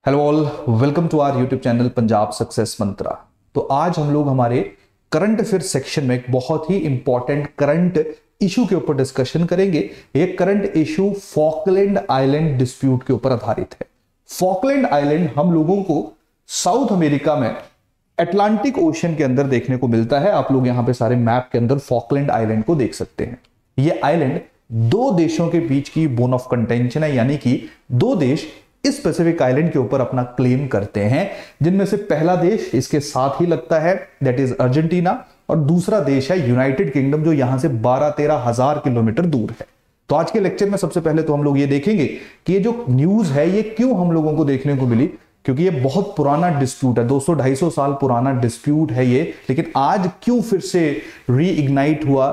Hello all, welcome to our YouTube channel Punjab success mantra. तो आज हम लोग हमारे करंट अफेयर सेक्शन में एक बहुत ही इंपॉर्टेंट करंट इशू के ऊपर डिस्कशन करेंगे। ये current issue Falkland island dispute के ऊपर आधारित है। फॉकलैंड आइलैंड हम लोगों को साउथ अमेरिका में अटलांटिक ओशन के अंदर देखने को मिलता है। आप लोग यहां पे सारे मैप के अंदर फॉकलैंड आइलैंड को देख सकते हैं। ये आइलैंड दो देशों के बीच की बोन ऑफ कंटेंशन है, यानी कि दो देश इस पैसिफिक आइलैंड के ऊपर अपना क्लेम करते हैं, जिनमें से पहला देश इसके साथ ही लगता है, दैट इज अर्जेंटीना, और दूसरा देश है यूनाइटेड किंगडम, जो यहां से 12-13 हजार किलोमीटर दूर है। तो आज के लेक्चर में सबसे पहले तो हम लोग ये देखेंगे कि ये जो न्यूज है ये क्यों हम लोगों को देखने को मिली, क्योंकि ये बहुत पुराना डिस्प्यूट है, 200-250 साल पुराना डिस्प्यूट है ये, लेकिन आज क्यों फिर से रीइग्नाइट हुआ,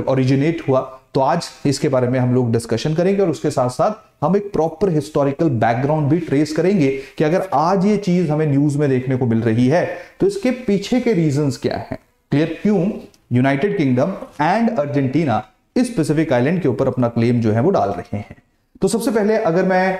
ओरिजिनेट हुआ। तो आज इसके बारे में हम लोग डिस्कशन करेंगे और उसके साथ साथ हम एक प्रॉपर हिस्टोरिकल बैकग्राउंड भी ट्रेस करेंगे कि अगर आज ये चीज हमें न्यूज में देखने को मिल रही है तो इसके पीछे के रीजंस क्या हैं, क्लियर, क्यों यूनाइटेड किंगडम एंड अर्जेंटीना इस पैसिफिक आइलैंड के ऊपर अपना क्लेम जो है वो डाल रहे हैं। तो सबसे पहले अगर मैं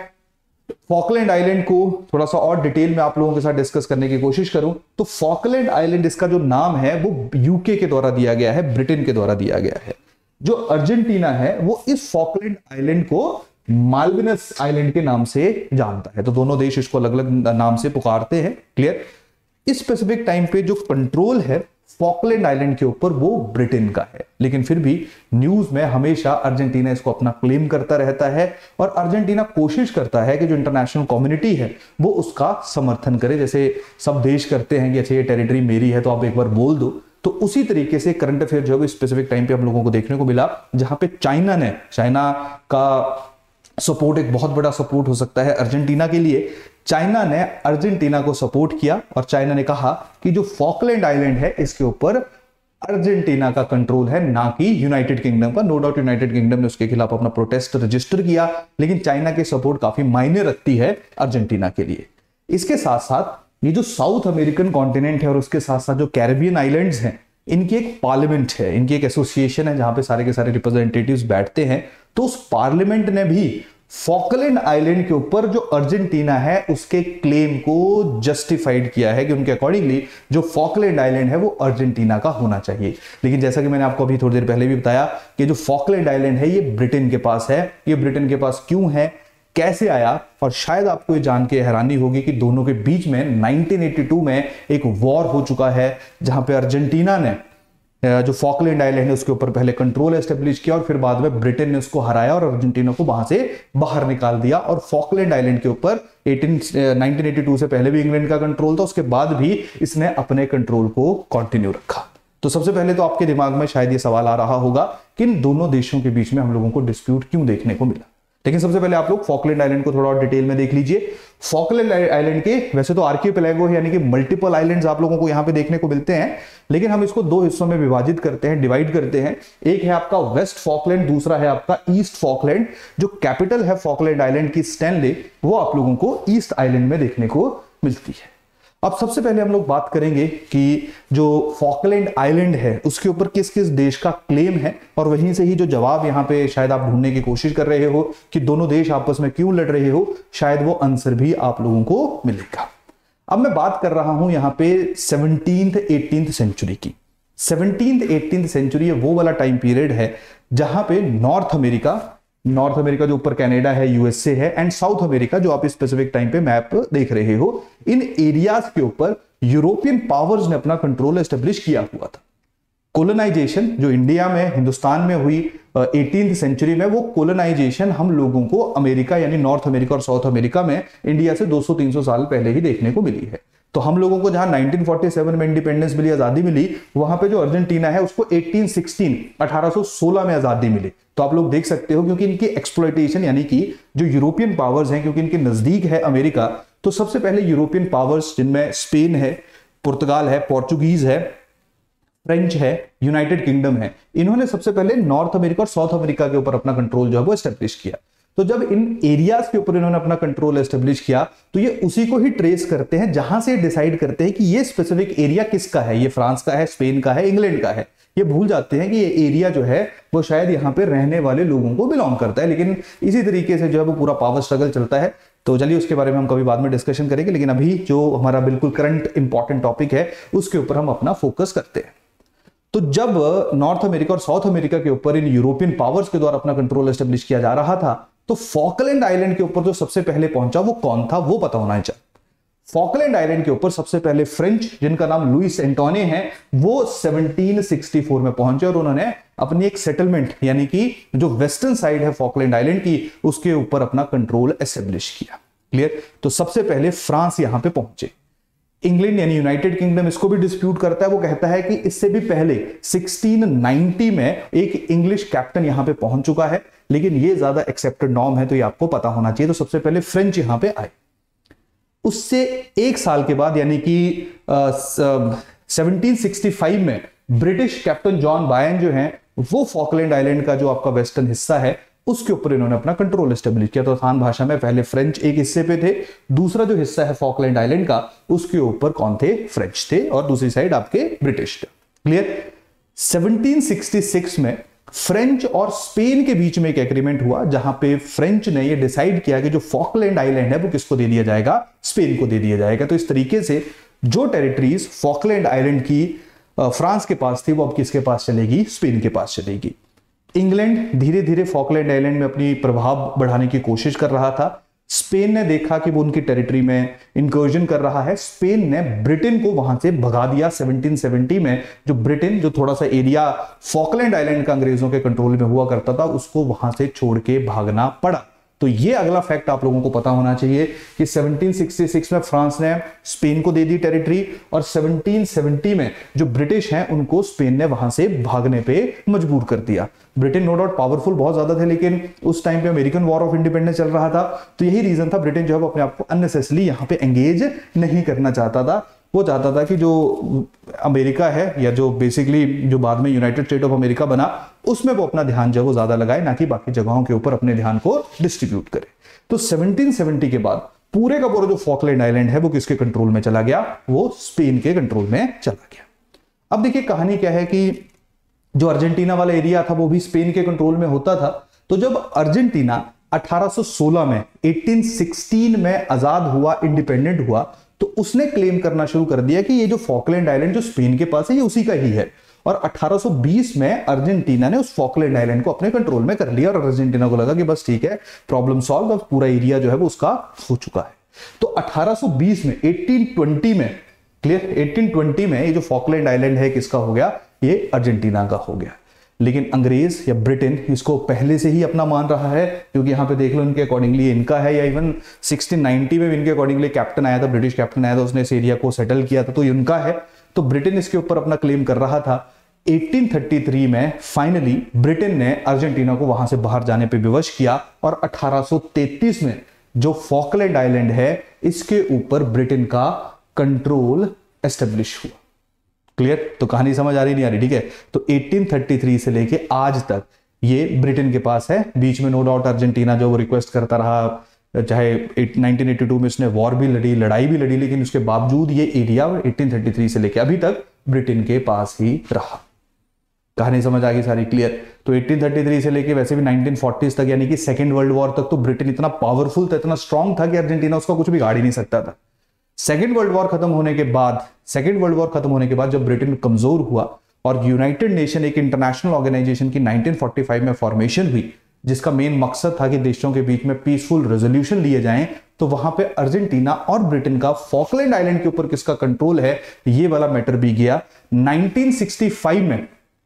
फॉकलैंड आइलैंड को थोड़ा सा और डिटेल में आप लोगों के साथ डिस्कस करने की कोशिश करूं तो फॉकलैंड आइलैंड, इसका जो नाम है वो यूके के द्वारा दिया गया है, ब्रिटेन के द्वारा दिया गया है। जो अर्जेंटीना है वो इस फॉकलैंड आइलैंड को मालविनस आइलैंड के नाम से जानता है। तो दोनों देश इसको अलग अलग नाम से पुकारते हैं, क्लियर। इस स्पेसिफिक टाइम पे जो कंट्रोल है फॉकलैंड आइलैंड के ऊपर वो ब्रिटेन का है, लेकिन फिर भी न्यूज में हमेशा अर्जेंटीना इसको अपना क्लेम करता रहता है और अर्जेंटीना कोशिश करता है कि जो इंटरनेशनल कम्युनिटी है वो उसका समर्थन करे। जैसे सब देश करते हैं कि अच्छा ये टेरिटरी मेरी है तो आप एक बार बोल दो, तो उसी तरीके से करंट अफेयर जो है स्पेसिफिक टाइम पे हम लोगों को देखने को मिला, जहां पे चाइना का सपोर्ट एक बहुत बड़ा सपोर्ट हो सकता है अर्जेंटीना के लिए। चाइना ने अर्जेंटीना को सपोर्ट किया और चाइना ने कहा कि जो फॉकलैंड आइलैंड है इसके ऊपर अर्जेंटीना का कंट्रोल है, ना कि यूनाइटेड किंगडम का। नो डाउट यूनाइटेड किंगडम ने उसके खिलाफ अपना प्रोटेस्ट रजिस्टर किया, लेकिन चाइना की सपोर्ट काफी मायने रखती है अर्जेंटीना के लिए। इसके साथ साथ ये जो साउथ अमेरिकन कॉन्टिनेंट है और उसके साथ साथ जो कैरेबियन आइलैंड्स हैं, इनकी एक पार्लियामेंट है, इनकी एक एसोसिएशन है जहां पे सारे के सारे रिप्रेजेंटेटिव्स बैठते हैं। तो उस पार्लियामेंट ने भी फॉकलैंड आइलैंड के ऊपर जो अर्जेंटीना है उसके क्लेम को जस्टिफाइड किया है कि उनके अकॉर्डिंगली जो फॉकलैंड आइलैंड है वो अर्जेंटीना का होना चाहिए। लेकिन जैसा कि मैंने आपको अभी थोड़ी देर पहले भी बताया कि जो फॉकलैंड आइलैंड है ये ब्रिटेन के पास है। ये ब्रिटेन के पास क्यों है, कैसे आया, और शायद आपको ये जान के हैरानी होगी कि दोनों के बीच में 1982 में एक वॉर हो चुका है, जहां पे अर्जेंटीना ने जो फॉकलैंड आइलैंड है उसके ऊपर पहले कंट्रोल एस्टेब्लिश किया और फिर बाद में ब्रिटेन ने उसको हराया और अर्जेंटीना को वहां से बाहर निकाल दिया। और फॉकलैंड आइलैंड के ऊपर 1982 से पहले भी इंग्लैंड का कंट्रोल था, उसके बाद भी इसने अपने कंट्रोल को कंटिन्यू रखा। तो सबसे पहले तो आपके दिमाग में शायद ये सवाल आ रहा होगा कि इन दोनों देशों के बीच में हम लोगों को डिस्प्यूट क्यों देखने को मिला। लेकिन सबसे पहले आप लोग फॉकलैंड आइलैंड को थोड़ा और डिटेल में देख लीजिए। फॉकलैंड आइलैंड के वैसे तो आर्किपेलागो यानी कि मल्टीपल आइलैंड्स आप लोगों को यहां पे देखने को मिलते हैं, लेकिन हम इसको दो हिस्सों में विभाजित करते हैं, डिवाइड करते हैं। एक है आपका वेस्ट फॉकलैंड, दूसरा है आपका ईस्ट फॉकलैंड। जो कैपिटल है फॉकलैंड आइलैंड की, स्टैनले, वो आप लोगों को ईस्ट आइलैंड में देखने को मिलती है। अब सबसे पहले हम लोग बात करेंगे कि जो फॉकलैंड आइलैंड है उसके ऊपर किस किस देश का क्लेम है, और वहीं से ही जो जवाब यहां पे शायद आप ढूंढने की कोशिश कर रहे हो कि दोनों देश आपस में क्यों लड़ रहे हो, शायद वो आंसर भी आप लोगों को मिलेगा। अब मैं बात कर रहा हूं यहां पे 17th-18th सेंचुरी की। 17th-18th सेंचुरी वो वाला टाइम पीरियड है जहां पे नॉर्थ अमेरिका जो ऊपर कनाडा है, यूएसए है, एंड साउथ अमेरिका जो आप स्पेसिफिक टाइम पे मैप देख रहे हो, इन एरियाज के ऊपर यूरोपियन पावर्स ने अपना कंट्रोल एस्टेब्लिश किया हुआ था। कोलोनाइजेशन जो इंडिया में, हिंदुस्तान में हुई 18th सेंचुरी में, वो कोलोनाइजेशन हम लोगों को अमेरिका यानी नॉर्थ अमेरिका और साउथ अमेरिका में इंडिया से 200-300 साल पहले ही देखने को मिली है। तो हम लोगों को जहां 1947 में इंडिपेंडेंस मिली, आजादी मिली, वहां पे जो अर्जेंटीना है उसको 1816 में आजादी मिली। तो आप लोग देख सकते हो क्योंकि इनकी एक्सप्लॉयटेशन यानी कि जो यूरोपियन पावर्स हैं, क्योंकि इनके नजदीक है अमेरिका, तो सबसे पहले यूरोपियन पावर्स जिनमें स्पेन है, पुर्तगाल है, पोर्चुगीज है, फ्रेंच है, यूनाइटेड किंगडम है, इन्होंने सबसे पहले नॉर्थ अमेरिका और साउथ अमेरिका के ऊपर अपना कंट्रोल जो है वो एस्टेब्लिश किया। तो जब इन एरियाज के ऊपर इन्होंने अपना कंट्रोल एस्टेब्लिश किया तो ये उसी को ही ट्रेस करते हैं, जहां से डिसाइड करते हैं कि ये स्पेसिफिक एरिया किसका है, ये फ्रांस का है, स्पेन का है, इंग्लैंड का है। ये भूल जाते हैं कि ये एरिया जो है वो शायद यहाँ पे रहने वाले लोगों को बिलोंग करता है। लेकिन इसी तरीके से जो है वो पूरा पावर स्ट्रगल चलता है। तो चलिए उसके बारे में हम कभी बाद में डिस्कशन करेंगे, लेकिन अभी जो हमारा बिल्कुल करंट इंपॉर्टेंट टॉपिक है उसके ऊपर हम अपना फोकस करते हैं। तो जब नॉर्थ अमेरिका और साउथ अमेरिका के ऊपर इन यूरोपियन पावर्स के द्वारा अपना कंट्रोल एस्टेब्लिश किया जा रहा था, तो फॉकलैंड आइलैंड के ऊपर जो सबसे पहले पहुंचा वो कौन था, वो पता होना चाहिए। फॉकलैंड आइलैंड के ऊपर सबसे पहले फ्रेंच, जिनका नाम लुइस एंटोने है, वो 1764 में पहुंचे और उन्होंने अपनी एक सेटलमेंट यानी कि जो वेस्टर्न साइड है फॉकलैंड आइलैंड की, उसके ऊपर अपना कंट्रोल एस्टेब्लिश किया। क्लियर? तो सबसे पहले फ्रांस यहां पे पहुंचे। इंग्लैंड यानी यूनाइटेड किंगडम इसको भी डिस्प्यूट करता है, वो कहता है कि इससे भी पहले 1690 में एक इंग्लिश कैप्टन यहां पे पहुंच चुका है, लेकिन ये ज्यादा एक्सेप्टेड नॉर्म है तो ये आपको पता होना चाहिए। तो सबसे पहले फ्रेंच यहां पे आए। उससे एक साल के बाद यानी कि 1765 में ब्रिटिश कैप्टन जॉन बायन जो हैं वो फॉकलैंड आइलैंड का जो आपका वेस्टर्न हिस्सा है उसके ऊपर इन्होंने अपना कंट्रोल एस्टेब्लिश किया। तो आसान भाषा में पहले फ्रेंच एक हिस्से पे थे, दूसरा जो हिस्सा है फॉकलैंड आइलैंड का उसके ऊपर कौन थे, फ्रेंच थे, और दूसरी साइड आपके ब्रिटिश थे। क्लियर? 1766 में फ्रेंच और स्पेन के बीच में एक एग्रीमेंट हुआ जहां पे फ्रेंच ने ये डिसाइड किया कि जो फॉकलैंड आइलैंड है वो किसको दे दिया जाएगा, स्पेन को दे दिया जाएगा। तो इस तरीके से जो टेरिटरीज फॉकलैंड आइलैंड की फ्रांस के पास थी वो अब किसके पास चलेगी, स्पेन के पास चलेगी। इंग्लैंड धीरे धीरे फॉकलैंड आइलैंड में अपनी प्रभाव बढ़ाने की कोशिश कर रहा था। स्पेन ने देखा कि वो उनकी टेरिटरी में इंकर्जन कर रहा है, स्पेन ने ब्रिटेन को वहां से भगा दिया। 1770 में जो ब्रिटेन, जो थोड़ा सा एरिया फॉकलैंड आइलैंड का अंग्रेजों के कंट्रोल में हुआ करता था, उसको वहां से छोड़ के भागना पड़ा। तो ये अगला फैक्ट आप लोगों को पता होना चाहिए कि 1766 में फ्रांस ने स्पेन को दे दी टेरिटरी, और 1770 में जो ब्रिटिश हैं उनको स्पेन ने वहां से भागने पे मजबूर कर दिया। ब्रिटेन नो डाउट पावरफुल बहुत ज्यादा थे, लेकिन उस टाइम पे अमेरिकन वॉर ऑफ इंडिपेंडेंस चल रहा था, तो यही रीजन था ब्रिटेन जो है अपने आप को अननेसेसरली यहां पे एंगेज नहीं करना चाहता था। वो चाहता था कि जो अमेरिका है या जो बेसिकली जो बाद में यूनाइटेड स्टेट ऑफ अमेरिका बना उसमें वो अपना ध्यान जो है वो ज्यादा लगाए, ना कि बाकी जगहों के ऊपर अपने ध्यान को डिस्ट्रीब्यूट करे। तो 1770 के बाद पूरे का पूरा जो फॉकलैंड आइलैंड है वो किसके कंट्रोल में चला गया, वो स्पेन के कंट्रोल में चला गया। अब देखिए कहानी क्या है कि जो अर्जेंटीना वाला एरिया था वो भी स्पेन के कंट्रोल में होता था। तो जब अर्जेंटीना 1816 में 1816 में आजाद हुआ, इंडिपेंडेंट हुआ, तो उसने क्लेम करना शुरू कर दिया कि ये जो फॉकलैंड आइलैंड जो स्पेन के पास है ये उसी का ही है। और 1820 में अर्जेंटीना ने उस फॉकलैंड आइलैंड को अपने कंट्रोल में कर लिया, और अर्जेंटीना को लगा कि बस ठीक है, प्रॉब्लम सॉल्व, अब पूरा एरिया जो है वो उसका हो चुका है। तो 1820 में 1820 में क्लियर 1820 में ये जो फॉकलैंड आइलैंड है किसका हो गया, ये अर्जेंटीना का हो गया। लेकिन अंग्रेज या ब्रिटेन इसको पहले से ही अपना मान रहा है, क्योंकि यहां पे देख लो इनके अकॉर्डिंगली इनका है, या इवन 1690 में भी इनके अकॉर्डिंगली कैप्टन आया था, ब्रिटिश कैप्टन आया था, उसने इस एरिया को सेटल किया था, तो इनका है। तो ब्रिटेन इसके ऊपर अपना क्लेम कर रहा था। 1833 में फाइनली ब्रिटेन ने अर्जेंटीना को वहां से बाहर जाने पर विवश किया, और 1833 में जो फॉकलैंड आइलैंड है इसके ऊपर ब्रिटेन का कंट्रोल एस्टेब्लिश हुआ। क्लियर? तो कहानी समझ आ रही नहीं आ रही? ठीक है। तो 1833 से लेके आज तक ये ब्रिटेन के पास है। बीच में नो डाउट अर्जेंटीना जो वो रिक्वेस्ट करता रहा, चाहे 1982 में उसने वॉर भी लड़ी, लड़ाई भी लड़ी, लेकिन उसके बावजूद ये एरिया 1833 से लेके अभी तक ब्रिटेन के पास ही रहा। कहानी समझ आ गई सारी? क्लियर? तो 1833 से लेके वैसे भी 1940s तक यानी कि सेकेंड वर्ल्ड वॉर तक तो ब्रिटेन इतना पावरफुल था, इतना स्ट्रांग था कि अर्जेंटीना उसका कुछ भी गाड़ ही नहीं सकता था। सेकेंड वर्ल्ड वॉर खत्म होने के बाद जब ब्रिटेन कमजोर हुआ और यूनाइटेड नेशन एक इंटरनेशनल ऑर्गेनाइजेशन की 1945 में फॉर्मेशन हुई, जिसका मेन मकसद था कि देशों के बीच में पीसफुल रेजोल्यूशन लिए जाएं, तो वहां पे अर्जेंटीना और ब्रिटेन का फॉकलैंड आइलैंड के ऊपर किसका कंट्रोल है ये वाला मैटर भी गया।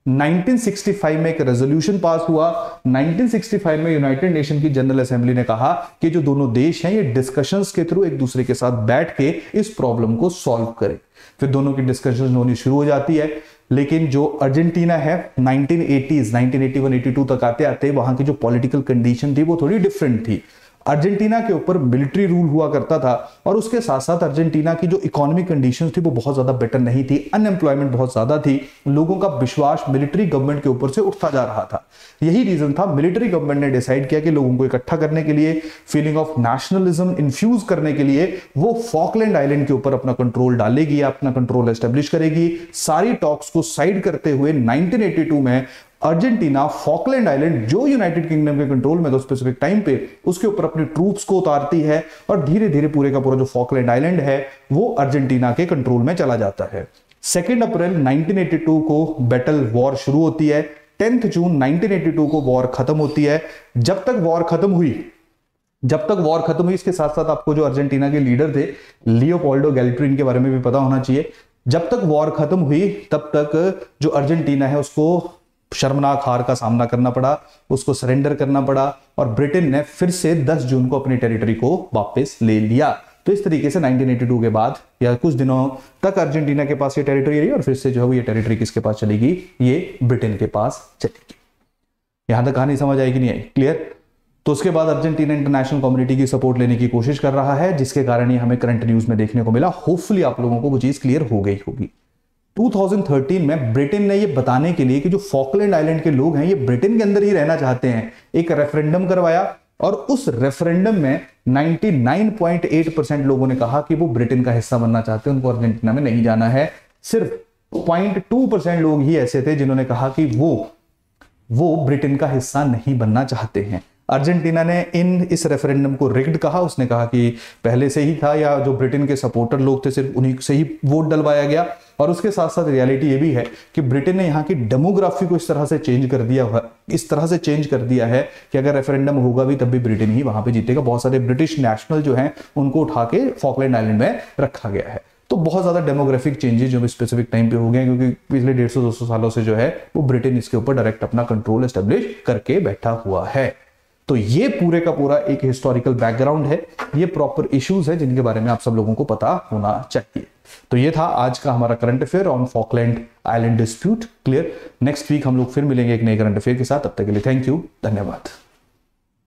1965 में एक रेजोल्यूशन पास हुआ। 1965 में यूनाइटेड नेशन की जनरल असेंबली ने कहा कि जो दोनों देश हैं ये डिस्कशंस के थ्रू एक दूसरे के साथ बैठ के इस प्रॉब्लम को सॉल्व करें। फिर दोनों की डिस्कशंस होनी शुरू हो जाती है, लेकिन जो अर्जेंटीना है 1980s 1981-82 तक आते आते वहां की जो पॉलिटिकल कंडीशन थी वो थोड़ी डिफरेंट थी। अर्जेंटीना के ऊपर मिलिट्री रूल हुआ करता था, और उसके साथ साथ अर्जेंटीना की जो इकोनॉमिक कंडीशंस थी वो बहुत ज्यादा बेटर नहीं थी, अनएम्प्लॉयमेंट बहुत ज्यादा थी, लोगों का विश्वास मिलिट्री गवर्नमेंट के ऊपर से उठता जा रहा था। यही रीजन था मिलिट्री गवर्नमेंट ने डिसाइड किया कि लोगों को इकट्ठा करने के लिए, फीलिंग ऑफ नेशनलिज्म इन्फ्यूज करने के लिए वो फॉकलैंड आइलैंड के ऊपर अपना कंट्रोल डालेगी, अपना कंट्रोल एस्टेब्लिश करेगी। सारी टॉक्स को साइड करते हुए 1982 में अर्जेंटीना फॉकलैंड आइलैंड जो यूनाइटेड किंगडम के कंट्रोल में था स्पेसिफिक टाइम पे, उसके ऊपर अपने ट्रूप्स को उतारती है और धीरे धीरे पूरे का पूरा जो फॉकलैंड आइलैंड है वो अर्जेंटीना के कंट्रोल में चला जाता है। 2 अप्रैल 1982 को बैटल वॉर शुरू होती है। 10 जून 1982 को वॉर खत्म होती है। जब तक वॉर खत्म हुई इसके साथ साथ आपको जो अर्जेंटीना के लीडर थे लियोपोल्डो गैल्ट्री, इनके बारे में भी पता होना चाहिए। जब तक वॉर खत्म हुई तब तक जो अर्जेंटीना है उसको शर्मनाक हार का सामना करना पड़ा, उसको सरेंडर करना पड़ा और ब्रिटेन ने फिर से 10 जून को अपनी टेरिटरी को वापस ले लिया। तो इस तरीके से 1982 के बाद या कुछ दिनों तक अर्जेंटीना के पास ये टेरिटरी रही और फिर से जो है ये टेरिटरी किसके पास चलेगी, ये ब्रिटेन के पास चलेगी। यहां तक कहानी समझ आएगी नहीं आई? क्लियर? तो उसके बाद अर्जेंटीना इंटरनेशनल कम्युनिटी की सपोर्ट लेने की कोशिश कर रहा है, जिसके कारण ये हमें करंट न्यूज में देखने को मिला। होपफुली आप लोगों को वो चीज क्लियर हो गई होगी। 2013 में ब्रिटेन ने ये बताने के लिए कि जो फॉकलैंड आइलैंड के लोग हैं ये ब्रिटेन के अंदर ही रहना चाहते हैं, एक रेफरेंडम करवाया और उस रेफरेंडम में 99.8% लोगों ने कहा कि वो ब्रिटेन का हिस्सा बनना चाहते हैं, उनको अर्जेंटीना में नहीं जाना है। सिर्फ 0.2% लोग ही ऐसे थे जिन्होंने कहा कि वो ब्रिटेन का हिस्सा नहीं बनना चाहते हैं। अर्जेंटीना ने इस रेफरेंडम को रिग्ड कहा। उसने कहा कि पहले से ही था या जो ब्रिटेन के सपोर्टर लोग थे सिर्फ उन्हीं से ही वोट डलवाया गया। और उसके साथ साथ रियलिटी ये भी है कि ब्रिटेन ने यहाँ की डेमोग्राफी को इस तरह से चेंज कर दिया है कि अगर रेफरेंडम होगा भी तब भी ब्रिटेन ही वहां पे जीतेगा। बहुत सारे ब्रिटिश नेशनल जो हैं उनको उठा के फॉकलैंड आइलैंड में रखा गया है। तो बहुत ज्यादा डेमोग्राफिक चेंजेस जो स्पेसिफिक टाइम पे हो गए, क्योंकि पिछले 150-200 सालों से जो है वो ब्रिटेन इसके ऊपर डायरेक्ट अपना कंट्रोल एस्टेब्लिश करके बैठा हुआ है। तो ये पूरे का पूरा एक हिस्टोरिकल बैकग्राउंड है, ये प्रॉपर इश्यूज है जिनके बारे में आप सब लोगों को पता होना चाहिए। तो ये था आज का हमारा current affair on Falkland island dispute. Clear? Next week हम लोग फिर मिलेंगे एक नए करंट अफेयर के साथ। तब तक के लिए थैंक यू, धन्यवाद।